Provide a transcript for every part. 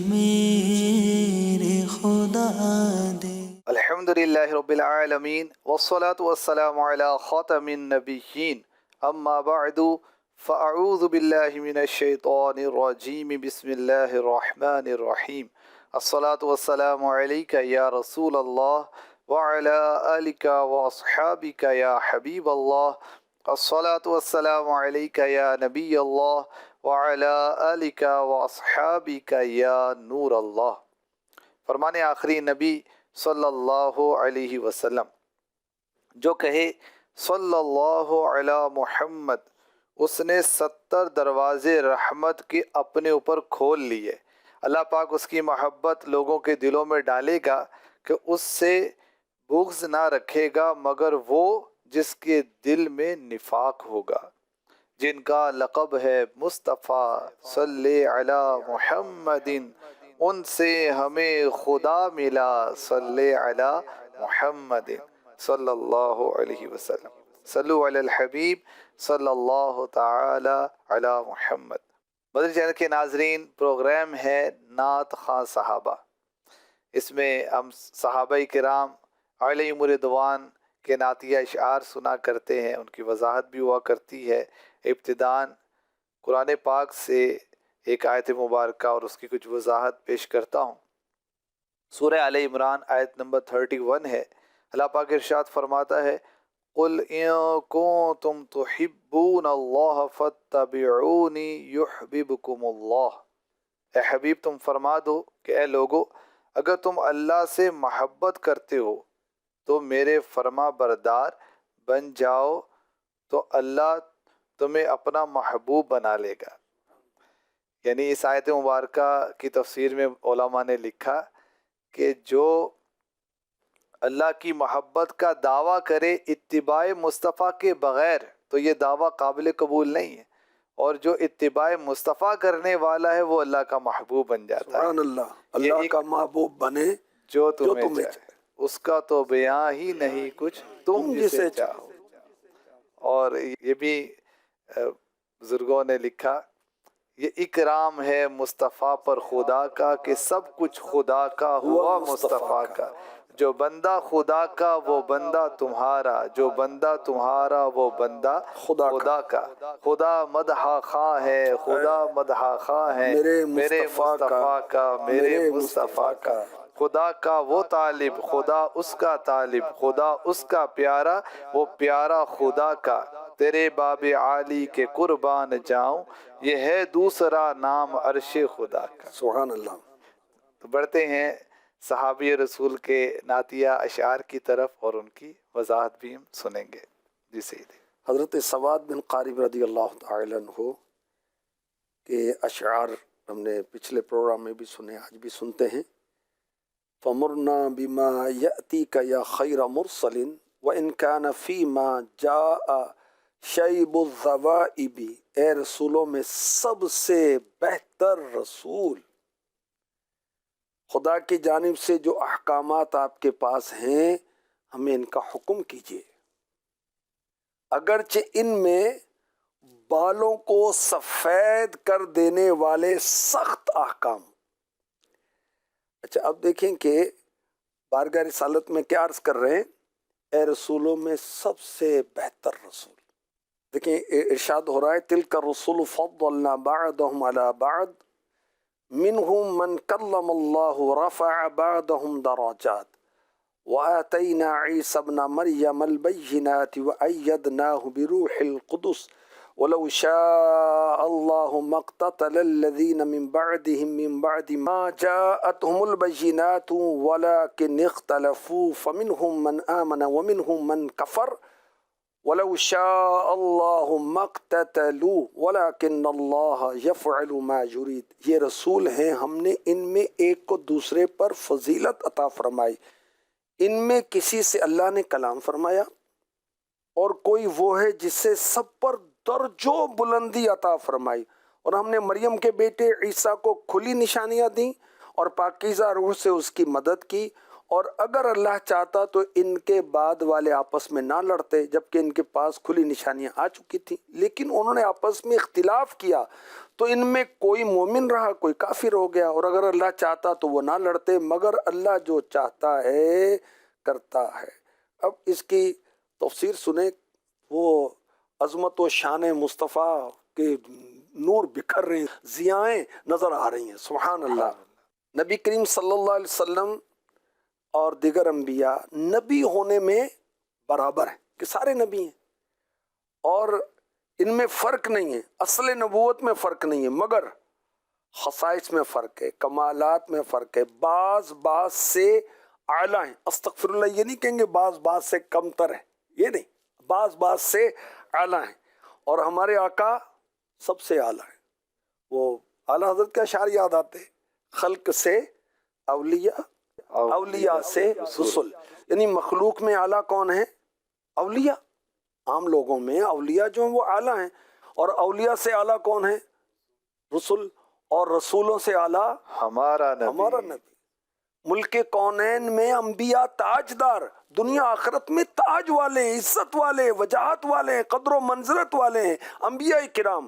میرے خدا دے۔ الحمدللہ رب العالمین والصلاة والسلام علی خاتم النبیین اما بعد فاعوذ باللہ من الشیطان الرجیم بسم اللہ الرحمن الرحیم الصلاة والسلام علیک یا رسول اللہ وعلی آلک واصحابک یا حبیب اللہ الصلاة والسلام علیک یا نبی اللہ وعلی آلک واصحابک یا نور اللہ۔ فرمان آخری نبی صلی اللہ علیہ وسلم، جو کہے صلی اللہ علی محمد اس نے 70 دروازے رحمت کے اپنے اوپر کھول لیے۔ اللہ پاک اس کی محبت لوگوں کے دلوں میں ڈالے گا کہ اس سے بغض نہ رکھے گا مگر وہ جس کے دل میں نفاق ہوگا، جن کا لقب ہے مصطفیٰ صلی علی محمد، ان سے ہمیں خدا ملا صلی علی محمد صلی اللہ علیہ وسلم۔ صلو علی الحبیب صلی اللہ تعالی علی محمد۔ مدنی چینل کے ناظرین، پروگرام ہے نعت خواں صحابہ۔ اس میں ہم صحابہ کرام علیہم رضوان کے نعتیہ اشعار سنا کرتے ہیں، ان کی وضاحت بھی ہوا کرتی ہے۔ ابتداءً قرآن پاک سے ایک آیت مبارکہ اور اس کی کچھ وضاحت پیش کرتا ہوں۔ سورہ آل عمران آیت نمبر 31 ہے۔ اللہ پاک ارشاد فرماتا ہے قُلْ إِن كُنتُمْ تُحِبُّونَ اللَّهَ فَاتَّبِعُونِي يُحْبِبْكُمُ اللَّهُ۔ اے حبیب تم فرما دو کہ اے لوگو، اگر تم اللہ سے محبت کرتے ہو تو میرے فرما بردار بن جاؤ تو اللہ تمہیں اپنا محبوب بنا لے گا۔ یعنی اس آیت مبارکہ کی تفسیر میں علماء نے لکھا کہ جو اللہ کی محبت کا دعویٰ کرے اتباع مصطفیٰ کے بغیر تو یہ دعویٰ قابل قبول نہیں ہے، اور جو اتباع مصطفیٰ کرنے والا ہے وہ اللہ کا محبوب بن جاتا ہے۔ سبحان اللہ، اللہ کا محبوب بنے جو تمہیں چاہے، اس کا تو بیاں ہی نہیں کچھ تم جسے چاہو۔ اور یہ بھی بزرگوں نے لکھا، یہ اکرام ہے مصطفیٰ پر خدا کا کہ سب کچھ خدا کا ہوا مصطفیٰ کا، جو بندہ خدا کا وہ بندہ تمہارا، جو بندہ تمہارا وہ بندہ خدا کا۔ خدا مدح خواں ہے، خدا مدح خواں ہے میرے مصطفیٰ کا، میرے مصطفیٰ کا۔ خدا کا وہ طالب، خدا اس کا طالب، خدا اس کا پیارا، وہ پیارا خدا کا۔ تیرے باب عالی کے قربان جاؤں، یہ ہے دوسرا نام عرش خدا کا۔ سبحان اللہ۔ تو بڑھتے ہیں صحابی رسول کے نعتیہ اشعار کی طرف اور ان کی وضاحت بھی ہم سنیں گے۔ جی سیدی۔ حضرت سواد بن قارب رضی اللہ تعالی عنہ کے اشعار ہم نے پچھلے پروگرام میں بھی سنے، آج بھی سنتے ہیں۔ فَمُرْنَا بِمَا يَأْتِيكَ يَا خَيْرَ مُرْسَلٍ وَإِنْ كَانَ فِي مَا جَاءَ شَيْبُ الذَّوَائِبِ، اے رسولوں میں سب سے بہتر رسول، خدا کی جانب سے جو احکامات آپ کے پاس ہیں ہمیں ان کا حکم کیجیے، اگرچہ ان میں بالوں کو سفید کر دینے والے سخت احکام۔ اچھا، اب دیکھیں کہ بارگاہ رسالت میں کیا عرض کر رہے ہیں؟ اے رسولوں میں سب سے بہتر رسول۔ دیکھیں ارشاد ہو رہا ہے تلک الرسل فضلنا بعضهم على بعض منهم من کلم اللہ رفع بعضهم درجات وآتینا عیسی ابن مریم البینات وأیدناه بروح القدس ولو شاء اللہ ما اقتتل الذین من بعدهم من بعد ما جاءتهم البینات ولكن اختلفوا فمنهم من آمن ومنهم من کفر وَلَوْ شَاءَ اللَّهُ مَا اقْتَتَلُوا وَلَكِنَّ اللَّهَ يَفْعَلُ مَا يُرِيدُ۔ یہ رسول ہیں، ہم نے ان میں ایک کو دوسرے پر فضیلت عطا فرمائی۔ ان میں کسی سے اللہ نے کلام فرمایا اور کوئی وہ ہے جس سے سب پر درجوں بلندی عطا فرمائی، اور ہم نے مریم کے بیٹے عیسیٰ کو کھلی نشانیاں دیں اور پاکیزہ روح سے اس کی مدد کی، اور اگر اللہ چاہتا تو ان کے بعد والے آپس میں نہ لڑتے، جبکہ ان کے پاس کھلی نشانیاں آ چکی تھیں، لیکن انہوں نے آپس میں اختلاف کیا تو ان میں کوئی مومن رہا، کوئی کافر ہو گیا، اور اگر اللہ چاہتا تو وہ نہ لڑتے، مگر اللہ جو چاہتا ہے کرتا ہے۔ اب اس کی تفسیر سنیں، وہ عظمت و شان مصطفیٰ کے نور بکھر رہے ہیں، ضیائیں نظر آ رہی ہیں، سبحان اللہ۔ نبی کریم صلی اللہ علیہ وسلم اور دیگر انبیاء نبی ہونے میں برابر ہیں کہ سارے نبی ہیں، اور ان میں فرق نہیں ہے، اصل نبوت میں فرق نہیں ہے، مگر خصائص میں فرق ہے، کمالات میں فرق ہے، بعض سے اعلیٰ ہیں۔ استغفر اللہ، یہ نہیں کہیں گے بعض سے کم تر ہے، یہ نہیں، بعض سے اعلیٰ ہیں، اور ہمارے آقا سب سے اعلیٰ ہیں۔ وہ اعلیٰ حضرت کا اشعار یاد آتے ہیں، خلق سے اولیاء، اولیاء سے رسول، یعنی مخلوق میں اعلیٰ کون ہے؟ اولیاء۔ عام لوگوں میں اولیاء جو ہیں وہ اعلیٰ ہیں، اور اولیاء سے اعلیٰ کون ہے؟ رسول، اور رسولوں سے اعلیٰ ہمارا نبی۔ ملک کونین میں انبیاء تاجدار، دنیا آخرت میں تاج والے ہیں، عزت والے، وجاہت والے ہیں، قدر و منزلت والے ہیں انبیاء کرام۔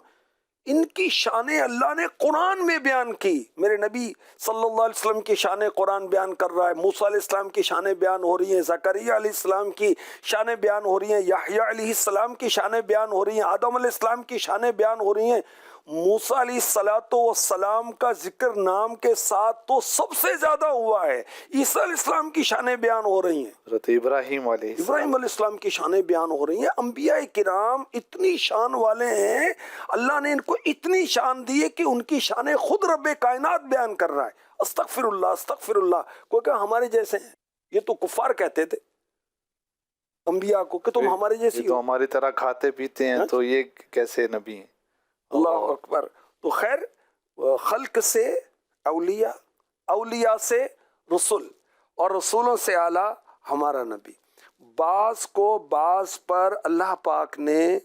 ان کی شان اللہ نے قرآن میں بیان کی، میرے نبی صلی اللہ علیہ وسلم کی شان قرآن بیان کر رہا ہے، موسیٰ علیہ السلام کی شانیں بیان ہو رہی ہیں، زکریہ علیہ السلام کی شانیں بیان ہو رہی ہیں، یحییٰ علیہ السلام کی شانیں بیان ہو رہی ہیں، آدم علیہ السلام کی شانیں بیان ہو رہی ہیں۔ موسیٰ علیہ السلام کا ذکر نام کے ساتھ تو سب سے زیادہ ہوا ہے، عیسیٰ علیہ السلام کی شانیں بیان ہو رہی ہیں، حضرت ابراہیم علیہ السلام کی شانیں بیان ہو رہی ہیں۔ انبیاء کرام اتنی شان والے ہیں، اللہ نے ان کو اتنی شان دی ہے کہ ان کی شانیں خود رب کائنات بیان کر رہا ہے۔ استغفر اللہ، استغفر اللہ، کوئی کہ ہمارے جیسے ہیں، یہ تو کفار کہتے تھے انبیاء کو کہ تم ہمارے جیسی تو ہو، ہماری طرح کھاتے پیتے ہیں، تو یہ کیسے نبی ہیں؟ اللہ اکبر۔ تو خیر، خلق سے اولیاء، اولیاء سے رسول، اور رسولوں سے اعلیٰ ہمارا نبی۔ بعض کو بعض پر اللہ پاک نے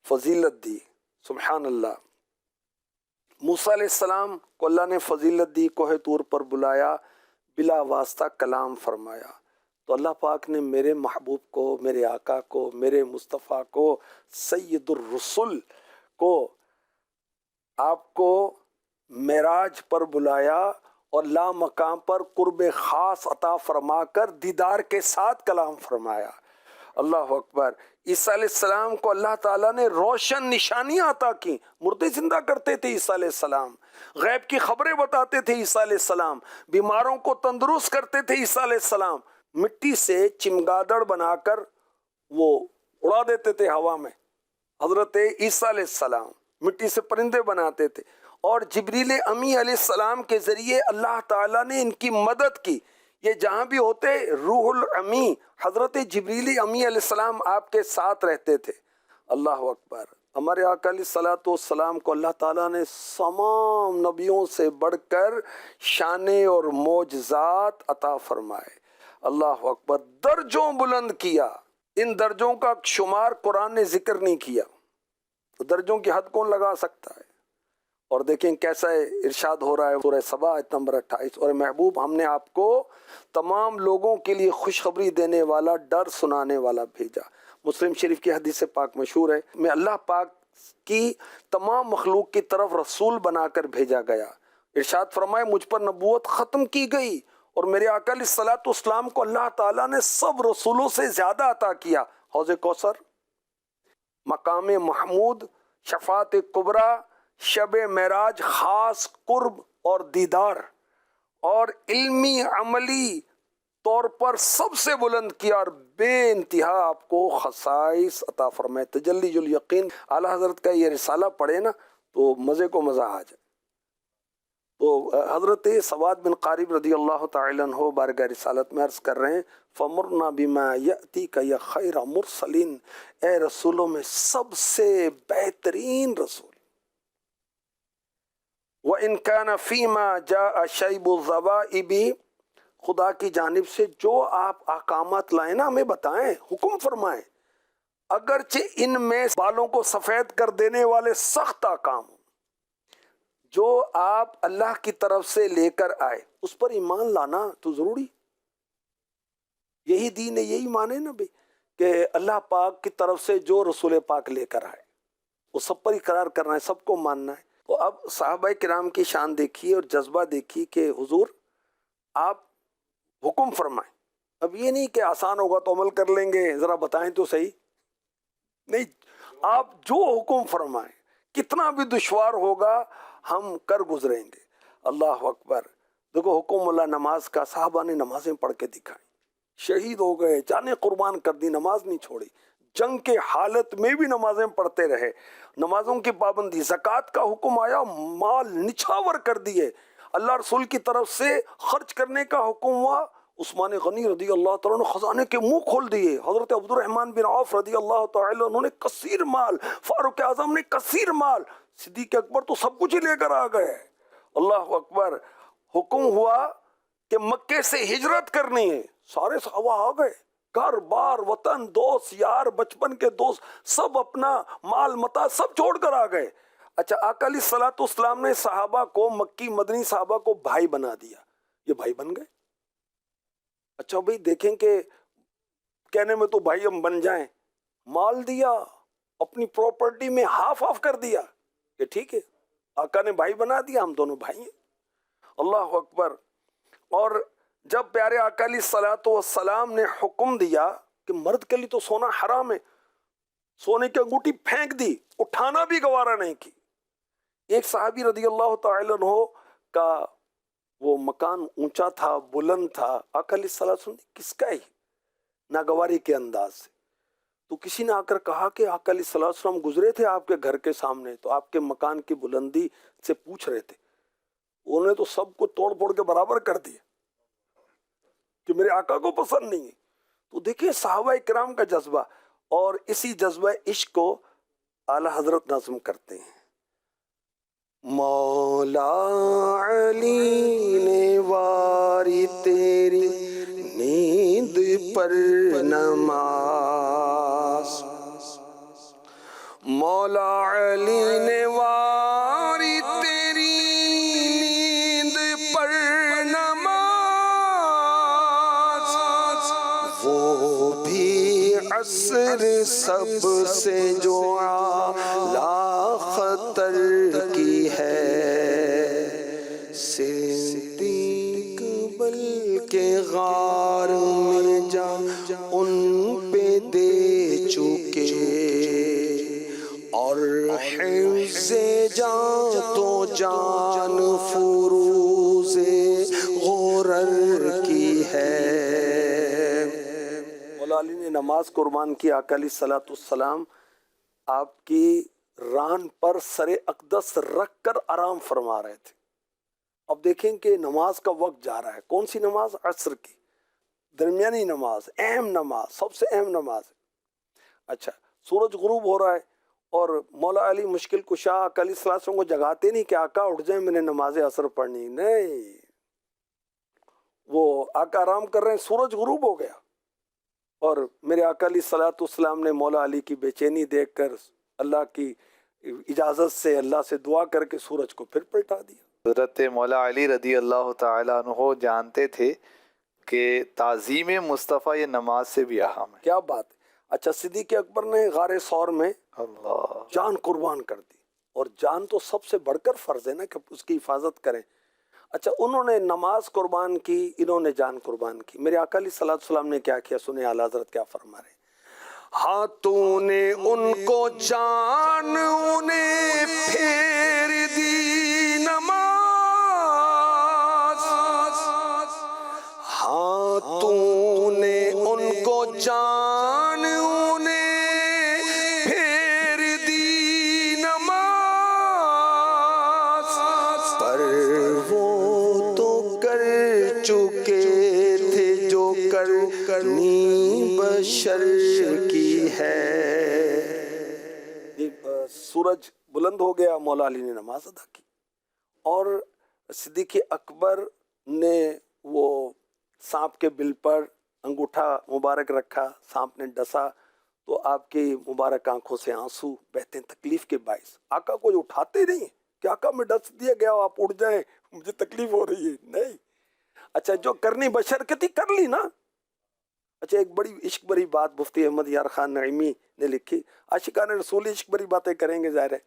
فضیلت دی، سبحان اللہ۔ موسیٰ علیہ السلام کو اللہ نے فضیلت دی، کوہ طور پر بلایا، بلا واسطہ کلام فرمایا، تو اللہ پاک نے میرے محبوب کو، میرے آقا کو، میرے مصطفیٰ کو، سید الرسل کو، آپ کو معراج پر بلایا اور لا مقام پر قرب خاص عطا فرما کر دیدار کے ساتھ کلام فرمایا۔ اللہ اکبر۔ عیسیٰ علیہ السلام کو اللہ تعالیٰ نے روشن نشانیاں عطا کی، مردے زندہ کرتے تھے عیسیٰ علیہ السلام، غیب کی خبریں بتاتے تھے عیسیٰ علیہ السلام، بیماروں کو تندرست کرتے تھے عیسیٰ علیہ السلام، مٹی سے چمگادڑ بنا کر وہ اڑا دیتے تھے ہوا میں حضرت عیسیٰ علیہ السلام، مٹی سے پرندے بناتے تھے، اور جبریل امی علیہ السلام کے ذریعے اللہ تعالیٰ نے ان کی مدد کی۔ یہ جہاں بھی ہوتے، روح الامی حضرت جبریل امی علیہ السلام آپ کے ساتھ رہتے تھے۔ اللہ اکبر۔ ہمارے آقا علیہ الصلوۃ والسلام کو اللہ تعالیٰ نے تمام نبیوں سے بڑھ کر شانیں اور معجزات عطا فرمائے۔ اللہ اکبر۔ درجوں بلند کیا، ان درجوں کا شمار قرآن نے ذکر نہیں کیا، درجوں کی حد کون لگا سکتا ہے؟ اور دیکھیں کیسا ارشاد ہو رہا ہے سورہ سبا آیت نمبر 28، اور محبوب ہم نے آپ کو تمام لوگوں کے لیے خوشخبری دینے والا، ڈر سنانے والا بھیجا۔ مسلم شریف کی حدیث پاک مشہور ہے، میں اللہ پاک کی تمام مخلوق کی طرف رسول بنا کر بھیجا گیا۔ ارشاد فرمائے مجھ پر نبوت ختم کی گئی، اور میرے آقا علیہ الصلوۃ والسلام کو اللہ تعالیٰ نے سب رسولوں سے زیادہ عطا کیا۔ حوض کوثر، مقام محمود، شفاعت کبریٰ، شب معراج، خاص قرب اور دیدار، اور علمی عملی طور پر سب سے بلند کیا، اور بے انتہا آپ کو خصائص عطا فرمائے۔ تجلی الیقین، اعلیٰ حضرت کا یہ رسالہ پڑھے نا تو مزے کو مزہ آ جائے۔ تو حضرت سواد بن قارب رضی اللہ تعالی عنہ بارگاہ رسالت میں عرض کر رہے ہیں، فَمُرْنَا بِمَا يَأْتِيكَ يَا خَيْرَ مُرْسَلِينَ، اے رسولوں میں سب سے بہترین رسول۔ وَإِنْ كَانَ فِي مَا جَاءَ شَيْبُ الظَّوَائِبِ، خدا کی جانب سے جو آپ احکامات لائیں نا ہمیں بتائیں، حکم فرمائیں، اگرچہ ان میں بالوں کو سفید کر دینے والے سخت احکام جو آپ اللہ کی طرف سے لے کر آئے، اس پر ایمان لانا تو ضروری۔ یہی دین ہے, یہی مانے نا بھائی کہ اللہ پاک کی طرف سے جو رسول پاک لے کر آئے وہ سب پر اقرار کرنا ہے, سب کو ماننا ہے. تو اب صحابہ کرام کی شان دیکھیے اور جذبہ دیکھیے کہ حضور آپ حکم فرمائیں. اب یہ نہیں کہ آسان ہوگا تو عمل کر لیں گے, ذرا بتائیں تو صحیح. نہیں, آپ جو حکم فرمائیں کتنا بھی دشوار ہوگا ہم کر گزریں گے. اللہ اکبر. دیکھو حکم اللہ نماز کا, صحابہ نے نمازیں پڑھ کے دکھائیں, شہید ہو گئے, جانیں قربان کر دی, نماز نہیں چھوڑی, جنگ کے حالت میں بھی نمازیں پڑھتے رہے, نمازوں کی پابندی. زکوٰۃ کا حکم آیا, مال نچھاور کر دیے. اللہ رسول کی طرف سے خرچ کرنے کا حکم ہوا, عثمان غنی رضی اللہ تعالیٰ نے خزانے کے منہ کھول دیے. حضرت عبد الرحمن بن عوف رضی اللہ تعالیٰ انہوں نے کثیر مال, فاروق اعظم نے کثیر مال, صدیق اکبر تو سب کچھ ہی لے کر آ گئے. اللہ اکبر. حکم ہوا کہ مکے سے ہجرت کرنی ہے, سارے صحابہ آ گئے, گھر بار وطن دوست یار بچپن کے دوست سب اپنا مال متا سب چھوڑ کر آ گئے. اچھا, آقا علیہ الصلوۃ والسلام نے صحابہ کو, مکی مدنی صحابہ کو بھائی بنا دیا, یہ بھائی بن گئے. اچھا بھائی دیکھیں کہ کہنے میں تو بھائی ہم بن جائیں, مال دیا, اپنی پراپرٹی میں ہاف آف کر دیا کہ ٹھیک ہے آقا نے بھائی بنا دیا, ہم دونوں بھائی ہیں. اللہ اکبر. اور جب پیارے آقا علیہ الصلوۃ والسلام نے حکم دیا کہ مرد کے لیے تو سونا حرام ہے, سونے کی انگوٹھی پھینک دی, اٹھانا بھی گوارا نہیں کی. ایک صحابی رضی اللہ تعالی عنہ کا وہ مکان اونچا تھا, بلند تھا. آقا علیہ السلام کس کا ہی ناگواری کے انداز سے, تو کسی نے آ کر کہا کہ آقا علیہ السلام گزرے تھے آپ کے گھر کے سامنے, تو آپ کے مکان کی بلندی سے پوچھ رہے تھے. انہوں نے تو سب کو توڑ پھوڑ کے برابر کر دیا کہ میرے آقا کو پسند نہیں ہے. تو دیکھیے صحابہ کرام کا جذبہ, اور اسی جذبہ عشق کو اعلی حضرت نظم کرتے ہیں. مولا علی نے واری تیری نیند پر نماز, مولا علی نے واری تیری نیند پر نماز, وہ بھی عصر سب سے جو اعلیٰ خطر کی ہے, صدیق بلکہ غار میں جان ان پہ دے چکے, اور حفظ جان تو جان فروز غرر کی ہے. مولا علی نے نماز قربان کی. آقا علیہ الصلوۃ والسلام آپ کی ران پر سر اقدس رکھ کر آرام فرما رہے تھے. اب دیکھیں کہ نماز کا وقت جا رہا ہے. کون سی نماز؟ عصر کی, درمیانی نماز, اہم نماز, سب سے اہم نماز. اچھا, سورج غروب ہو رہا ہے اور مولا علی مشکل کشا آقا علیہ السلام کو جگاتے نہیں کہ آقا اٹھ جائیں میں نے نماز عصر پڑھنی. نہیں, وہ آقا آرام کر رہے ہیں, سورج غروب ہو گیا, اور میرے آقا علیہ الصلوۃ والسلام نے مولا علی کی بے چینی دیکھ کر اللہ کی اجازت سے اللہ سے دعا کر کے سورج کو پھر پلٹا دیا. حضرت مولا علی رضی اللہ تعالیٰ عنہ جانتے تھے کہ تعظیم مصطفیٰ یہ نماز سے بھی اہم ہے. کیا بات ہے. اچھا, صدیق اکبر نے غار ثور میں اللہ جان قربان کر دی, اور جان تو سب سے بڑھ کر فرض ہے نا کہ اس کی حفاظت کریں. اچھا, انہوں نے نماز قربان کی, انہوں نے جان قربان کی. میرے آقا علیہ الصلوۃ والسلام نے کیا کیا سنیں اعلیٰ حضرت کیا فرما رہے ہیں. ہاں تو نے ان کو جان انہیں پھیر دی نماز, ہاں تو نے ان کو جان انہیں پھیر دی نماز, پر وہ تو کر چکے تھے جو کرنی بشر کی ہے. سورج بلند ہو گیا, مولا علی نے نماز ادا کی, اور صدیق اکبر نے وہ سانپ کے بل پر انگوٹھا مبارک رکھا, سانپ نے ڈسا تو آپ کی مبارک آنکھوں سے آنسو بہتے ہیں تکلیف کے باعث. آقا کو جو اٹھاتے نہیں کہ آقا میں ڈس دیا گیا آپ اٹھ جائیں مجھے تکلیف ہو رہی ہے, نہیں. اچھا, جو کرنی بشر کی تھی کر لی نا, اچھا ایک بڑی عشق بری بات مفتی احمد یار خان نعیمی نے لکھی، عاشقان رسول عشق بری باتیں کریں گے ظاہر ہے.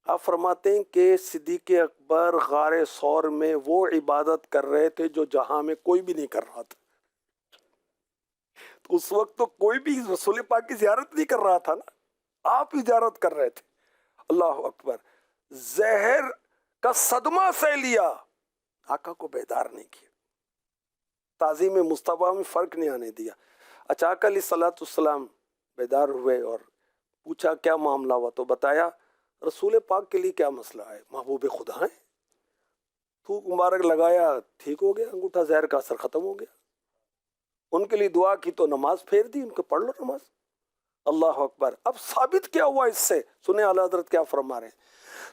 آپ فرماتے ہیں کہ صدیق اکبر غار ثور میں وہ عبادت کر رہے تھے جو جہاں میں کوئی بھی نہیں کر رہا تھا. تو اس وقت تو کوئی بھی رسول پاک کی زیارت نہیں کر رہا تھا نا، آپ ہی زیارت کر رہے تھے. اللہ اکبر. زہر کا صدمہ سہ لیا، آقا کو بیدار نہیں کیا، تعظیم مصطفیٰ میں فرق نہیں آنے دیا. اچھا آقا علیہ الصلوۃ والسلام بیدار ہوئے اور پوچھا کیا معاملہ ہوا، تو بتایا رسول پاک کے لیے کیا مسئلہ ہے، محبوب خدا ہیں. تھوک مبارک لگایا، ٹھیک ہو گیا، انگوٹھا زہر کا اثر ختم ہو گیا. ان کے لیے دعا کی تو نماز پھیر دی، ان کو پڑھ لو نماز. اللہ اکبر. اب ثابت کیا ہوا اس سے، سنیں اعلیٰ حضرت کیا فرما رہے ہیں.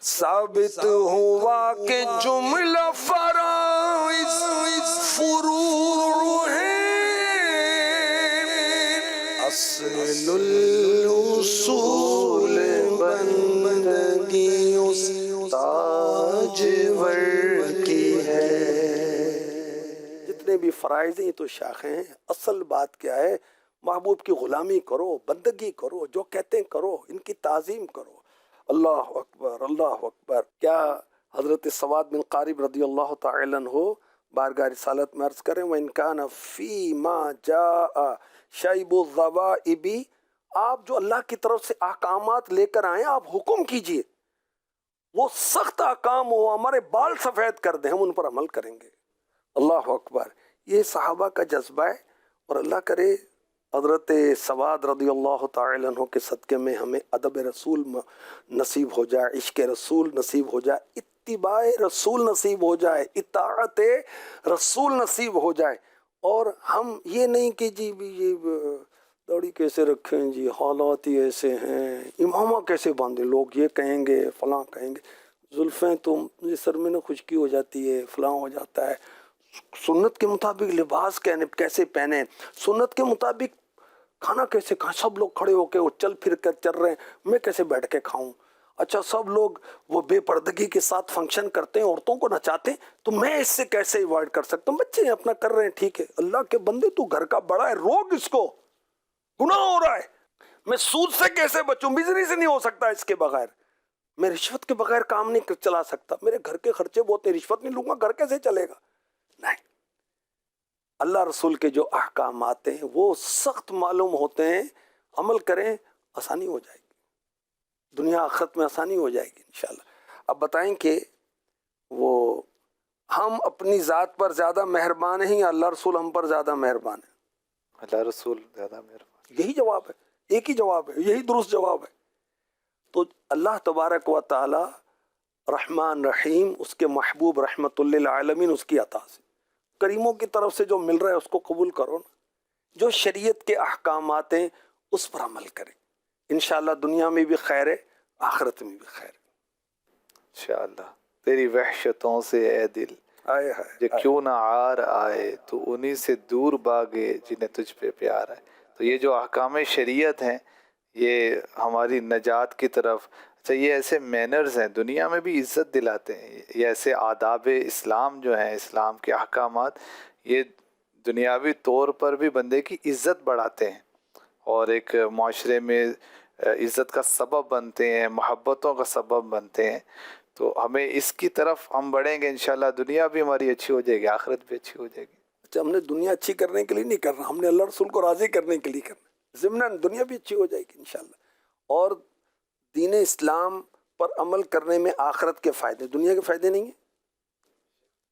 ثابت ہوا کہ جملہ فرائض فروع ہے، اصل الاصول بندگی اس تاجور کی ہے. جتنے بھی فرائض ہیں یہ تو شاخیں ہیں، اصل بات کیا ہے، محبوب کی غلامی کرو، بندگی کرو، جو کہتے ہیں کرو، ان کی تعظیم کرو. اللہ اکبر اللہ اکبر. کیا حضرت سواد بن قارب رضی اللہ تعالی عنہ بارگاہ رسالت میں عرض کریں وَإِنْ كَانَ فِي مَا جَاءَ شَيْبُ الظَّوَائِبِ، آپ جو اللہ کی طرف سے احکامات لے کر آئیں آپ حکم کیجئے، وہ سخت احکام ہو، ہمارے بال سفید کر دیں، ہم ان پر عمل کریں گے. اللہ اکبر. یہ صحابہ کا جذبہ ہے، اور اللہ کرے حضرت سواد رضی اللہ تعالی عنہ کے صدقے میں ہمیں ادب رسول نصیب ہو جائے، عشق رسول نصیب ہو جائے، اتباع رسول نصیب ہو جائے، اطاعت رسول نصیب ہو جائے. اور ہم یہ نہیں کہ جی یہ داڑھی کیسے رکھیں جی، حالات ہی ایسے ہیں، امامہ کیسے باندھیں، لوگ یہ کہیں گے فلاں کہیں گے، زلفیں تو مجھے سر میں نہ خشکی ہو جاتی ہے، فلاں ہو جاتا ہے. سنت کے مطابق لباس کیسے پہنے، سنت کے مطابق کھانا کیسے کھائیں. سب لوگ کھڑے ہو کے وہ چل پھر کر چل رہے ہیں، میں کیسے بیٹھ کے کھاؤں. اچھا سب لوگ وہ بے پردگی کے ساتھ فنکشن کرتے ہیں، عورتوں کو نچاتے ہیں، تو میں اس سے کیسے ایوائڈ کر سکتا ہوں. بچے اپنا کر رہے ہیں، ٹھیک ہے، اللہ کے بندے تو گھر کا بڑا ہے، روک اس کو، گناہ ہو رہا ہے. میں سود سے کیسے بچوں، بزنس نہیں ہو سکتا اس کے بغیر، میں رشوت کے بغیر کام نہیں چلا سکتا، میرے گھر کے خرچے بہت ہیں، رشوت نہیں لوں گا گھر کیسے چلے گا. نہیں، اللہ رسول کے جو احکامات ہیں وہ سخت معلوم ہوتے ہیں، عمل کریں آسانی ہو جائے گی، دنیا آخرت میں آسانی ہو جائے گی انشاءاللہ. اب بتائیں کہ وہ ہم اپنی ذات پر زیادہ مہربان ہیں یا اللہ رسول ہم پر زیادہ مہربان ہیں؟ اللہ رسول زیادہ مہربان. یہی جواب ہے، ایک ہی جواب ہے، یہی درست جواب ہے. تو اللہ تبارک و تعالی رحمان رحیم، اس کے محبوب رحمت للعالمین، اس کی عطا سے کریموں کی طرف سے جو مل رہا ہے اس کو قبول کرو نا. جو شریعت کے احکامات ہیں اس پر عمل کریں، انشاءاللہ دنیا میں بھی خیر ہے، آخرت میں بھی خیر ہے. انشاءاللہ. تیری وحشتوں سے اے دل آئے ہائے جو کیوں نہ عار آئے، تو انہی سے دور بھاگے جنہیں تجھ پہ پیار ہے. تو یہ جو احکام شریعت ہیں یہ ہماری نجات کی طرف. اچھا یہ ایسے مینرز ہیں دنیا میں بھی عزت دلاتے ہیں، یہ ایسے آداب اسلام جو ہیں، اسلام کے احکامات، یہ دنیاوی طور پر بھی بندے کی عزت بڑھاتے ہیں اور ایک معاشرے میں عزت کا سبب بنتے ہیں، محبتوں کا سبب بنتے ہیں. تو ہمیں اس کی طرف ہم بڑھیں گے انشاءاللہ دنیا بھی ہماری اچھی ہو جائے گی، آخرت بھی اچھی ہو جائے گی. اچھا ہم نے دنیا اچھی کرنے کے لیے نہیں کرنا، ہم نے اللہ رسول کو راضی کرنے کے لیے کرنا، ضمناً دنیا بھی اچھی ہو جائے گی انشاءاللہ. اور دین اسلام پر عمل کرنے میں آخرت کے فائدے، دنیا کے فائدے نہیں ہیں،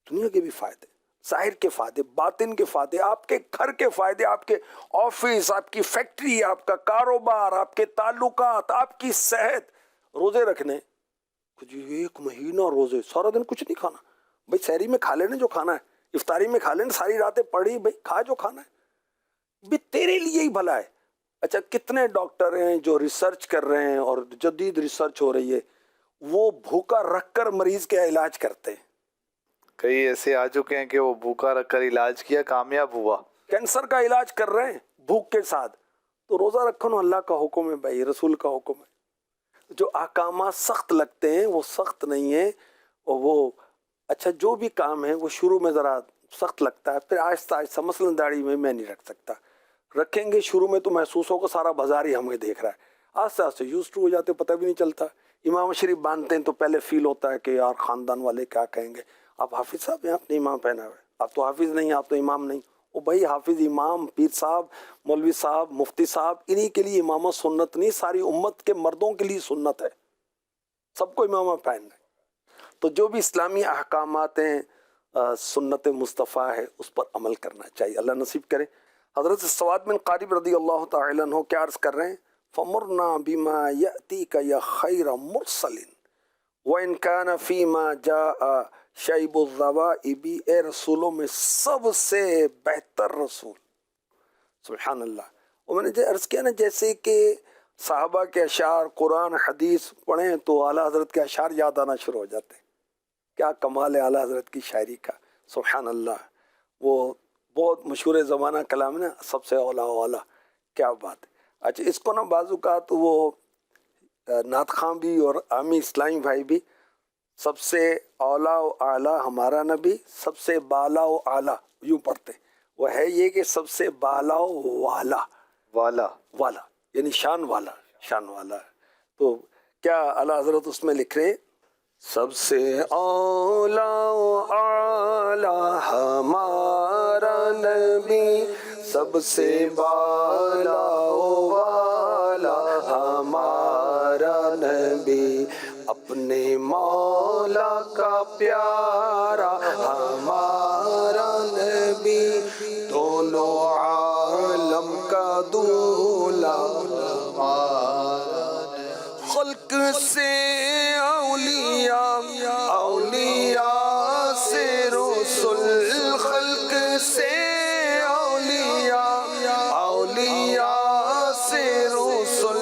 دنیا کے بھی فائدے، ظاہر کے فائدے، باطن کے فائدے، آپ کے گھر کے فائدے، آپ کے آفس، آپ کی فیکٹری، آپ کا کاروبار، آپ کے تعلقات، آپ کی صحت. روزے رکھنے جی 1 مہینہ روزے، سارا دن کچھ نہیں کھانا، بھائی سحری میں کھا لینے جو کھانا ہے، افطاری میں کھا لینے، ساری راتیں پڑھی بھائی کھا جو کھانا ہے، بھی تیرے لیے ہی بھلا ہے. اچھا کتنے ڈاکٹر ہیں جو ریسرچ کر رہے ہیں اور جدید ریسرچ ہو رہی ہے، وہ بھوکا رکھ کر مریض کا علاج کرتے ہیں. کئی ایسے آ چکے ہیں کہ وہ بھوکا رکھ کر علاج کیا، کامیاب ہوا. کینسر کا علاج کر رہے ہیں بھوک کے ساتھ. تو روزہ رکھو نا، اللہ کا حکم ہے بھائی، رسول کا حکم ہے. جو احکامات سخت لگتے ہیں وہ سخت نہیں ہیں، اور وہ اچھا جو بھی کام ہے وہ شروع میں ذرا سخت لگتا ہے، پھر آہستہ آہستہ، مثلا داڑھی میں نہیں رکھ سکتا، رکھیں گے شروع میں تو محسوس ہوگا سارا بازار ہی ہمیں دیکھ رہا ہے، آہستہ آہستہ یوز ٹو ہو جاتے، پتہ بھی نہیں چلتا. امام شریف باندھتے ہیں تو پہلے فیل ہوتا ہے کہ یار خاندان والے کیا کہیں گے، آپ حافظ صاحب ہیں، آپ نے امام پہنا ہوا ہے، آپ تو حافظ نہیں، آپ تو امام نہیں. او بھائی حافظ، امام، پیر صاحب، مولوی صاحب، مفتی صاحب، انہی کے لیے امامت سنت نہیں، ساری امت کے مردوں کے لیے سنت ہے، سب کو امامہ پہننا ہے. تو جو بھی اسلامی احکامات ہیں، سنت مصطفیٰ ہے، اس پر عمل کرنا چاہیے. اللہ نصیب کرے. حضرت سواد بن قارب رضی اللہ تعالی عنہ کیا عرض کر رہے ہیں؟ فَمُرْنَا بِمَا يَأْتِيكَ يَا خَيْرَ مُرْسَلٍ وَإِنْ كَانَ فِي مَا جَاءَ شَيْبُ الذَّوَائِبِ، اے رسولوں میں سب سے بہتر رسول. سبحان اللہ. اور میں نے عرض کیا نا، جیسے کہ صحابہ کے اشعار قرآن حدیث پڑھیں تو اعلیٰ حضرت کے اشعار یاد آنا شروع ہو جاتے ہیں. کیا کمال ہے اعلیٰ حضرت کی شاعری کا، سبحان اللہ. وہ بہت مشہور زمانہ کلام ہے نا، سب سے اولا والا، کیا بات ہے. اچھا اس کو نا بعض اوقات وہ نعت خواں بھی اور عامی اسلامی بھائی بھی سب سے اولا و اعلیٰ ہمارا نبی، سب سے بالا و اعلیٰ یوں پڑھتے. وہ ہے یہ کہ سب سے بالا و والا، والا والا یعنی شان والا، شان والا. تو کیا اعلیٰ حضرت اس میں لکھ رہے ہیں؟ سب سے اولا و اعلیٰ ہمارا نبی، سب سے بالا و والا ہمارا نبی، اپنے مولا کا پیارا ہمارا نبی، دونوں عالم کا دولا ہمارا نبی. خلق سے اولیاء، اولیاء سے رسول، خلق سے اولیاء، اولیاء سے رسول،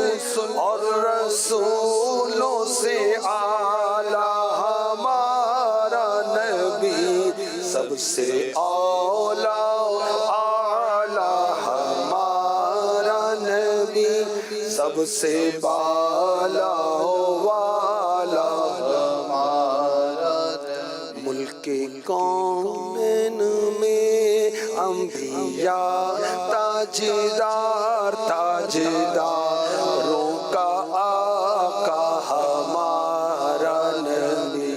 اور رسولوں سے اعلیٰ ہمارا نبی، سب سے اولیاء اعلیٰ ہمارا نبی، سب سے بالا والا ہمارا نبی. ملک کونین میں انبیاء تاجدار، تاجداروں کا آقا ہمارا نبی،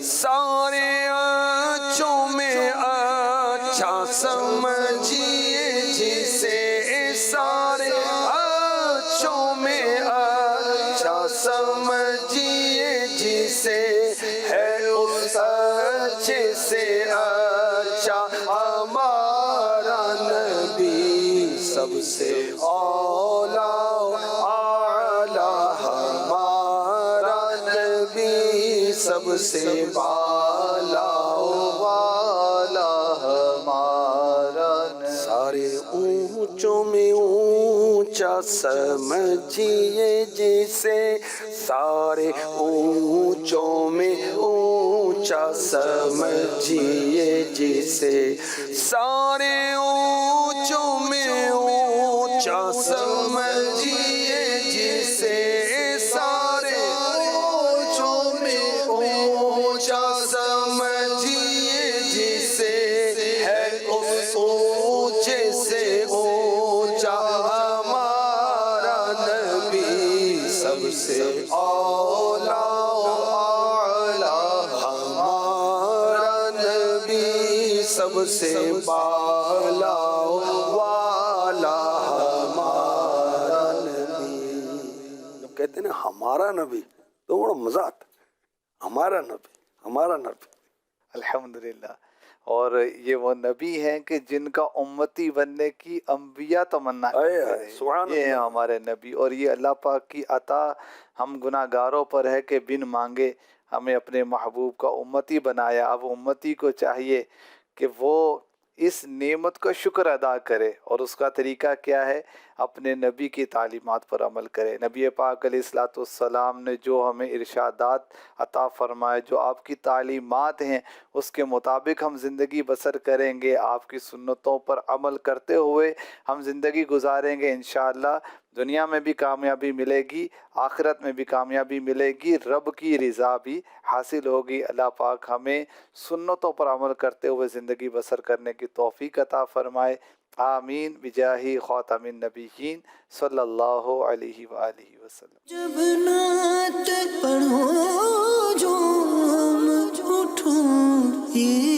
سارے اچھوں میں اچھا سمجھیے جسے، سارے اچھوں میں اچھا سمجھیے جسے، ہے اس اچھے سے اچھا ہمارا نبی، سب سے اولا اعلیٰ ہمارا نبی، سب سے بالا والا ہمارا نبی. سارے اونچوں میں اونچا سمجھیے جسے، سارے اونچوں میں اونچا سمجھیے جسے، سارے اونچوں میں اونچا سمجھیے جسے، سارے اونچوں میں اونچا سمجھیے جسے، ہے اس اونچے سے اونچا ہمارا نبی، سب سے اولا اعلیٰ ہمارا نبی، سب سے بالا والا ہمارا نبی. جب کہتے ہیں نا ہمارا نبی تو بڑا مزہ آتا ہے، ہمارا نبی، ہمارا نبی. الحمدللہ. اور یہ وہ نبی ہیں کہ جن کا امتی بننے کی انبیاء تمنا کرتے ہیں، یہ ہیں ہمارے نبی. اور یہ اللہ پاک کی عطا ہم گناہ گاروں پر ہے کہ بن مانگے ہمیں اپنے محبوب کا امتی بنایا. اب امتی کو چاہیے کہ وہ اس نعمت کا شکر ادا کرے، اور اس کا طریقہ کیا ہے؟ اپنے نبی کی تعلیمات پر عمل کرے. نبی پاک علیہ الصلوۃ والسلام نے جو ہمیں ارشادات عطا فرمائے، جو آپ کی تعلیمات ہیں، اس کے مطابق ہم زندگی بسر کریں گے، آپ کی سنتوں پر عمل کرتے ہوئے ہم زندگی گزاریں گے، انشاءاللہ دنیا میں بھی کامیابی ملے گی، آخرت میں بھی کامیابی ملے گی، رب کی رضا بھی حاصل ہوگی۔ اللہ پاک ہمیں سنتوں پر عمل کرتے ہوئے زندگی بسر کرنے کی توفیق عطا فرمائے، آمین بجاہ خاتم النبیین صلی اللہ علیہ وآلہ وسلم۔ جب نعت پڑھو جو ہم اٹھوں یہ